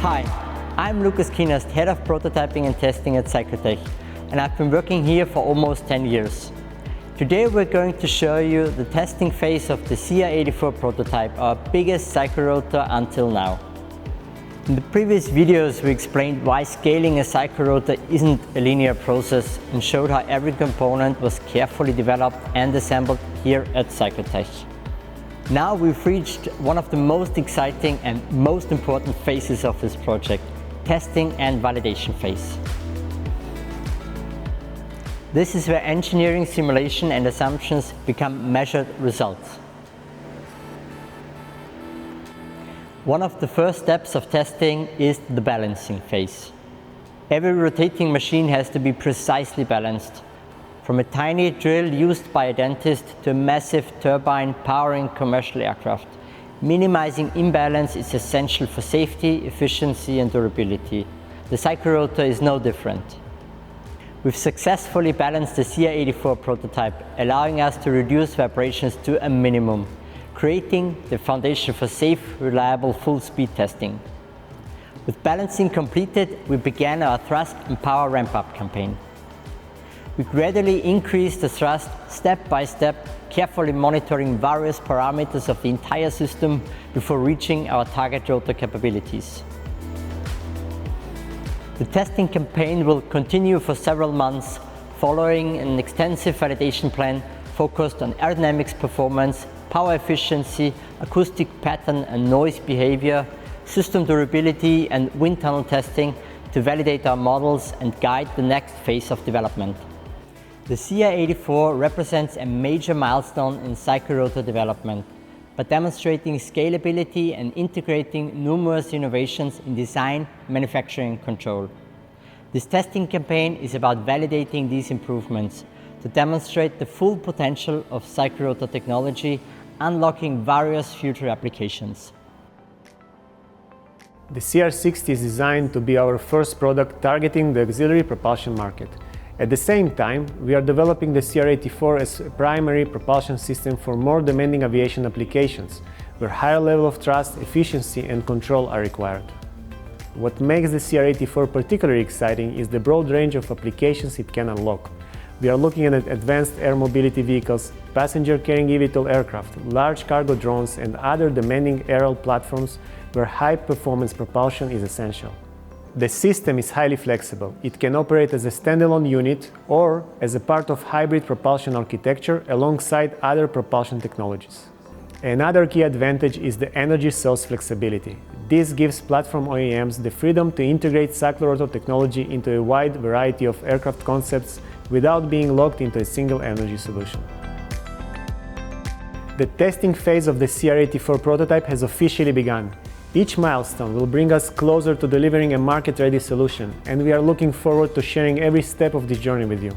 Hi, I'm Lukas Kinast, Head of Prototyping and Testing at CycloTech, and I've been working here for almost 10 years. Today we're going to show you the testing phase of the CR-84 prototype, our biggest CycloRotor until now. In the previous videos we explained why scaling a CycloRotor isn't a linear process and showed how every component was carefully developed and assembled here at CycloTech. Now we've reached one of the most exciting and most important phases of this project, testing and validation phase. This is where engineering, simulation and assumptions become measured results. One of the first steps of testing is the balancing phase. Every rotating machine has to be precisely balanced. From a tiny drill used by a dentist to a massive turbine powering commercial aircraft. Minimizing imbalance is essential for safety, efficiency and durability. The CycloRotor is no different. We've successfully balanced the CR-84 prototype, allowing us to reduce vibrations to a minimum, creating the foundation for safe, reliable, full-speed testing. With balancing completed, we began our thrust and power ramp-up campaign. We gradually increased the thrust step by step, carefully monitoring various parameters of the entire system before reaching our target rotor capabilities. The testing campaign will continue for several months, following an extensive validation plan focused on aerodynamics performance, power efficiency, acoustic pattern and noise behavior, system durability and wind tunnel testing to validate our models and guide the next phase of development. The CR-84 represents a major milestone in CycloRotor development, by demonstrating scalability and integrating numerous innovations in design, manufacturing and control. This testing campaign is about validating these improvements to demonstrate the full potential of CycloRotor technology, unlocking various future applications. The CR-60 is designed to be our first product targeting the auxiliary propulsion market. At the same time, we are developing the CR-84 as a primary propulsion system for more demanding aviation applications, where higher level of thrust, efficiency and control are required. What makes the CR-84 particularly exciting is the broad range of applications it can unlock. We are looking at advanced air mobility vehicles, passenger-carrying eVTOL aircraft, large cargo drones and other demanding aerial platforms where high-performance propulsion is essential. The system is highly flexible. It can operate as a standalone unit or as a part of hybrid propulsion architecture alongside other propulsion technologies. Another key advantage is the energy source flexibility. This gives platform OEMs the freedom to integrate CycloRotor technology into a wide variety of aircraft concepts without being locked into a single energy solution. The testing phase of the CR-84 prototype has officially begun. Each milestone will bring us closer to delivering a market-ready solution, and we are looking forward to sharing every step of this journey with you.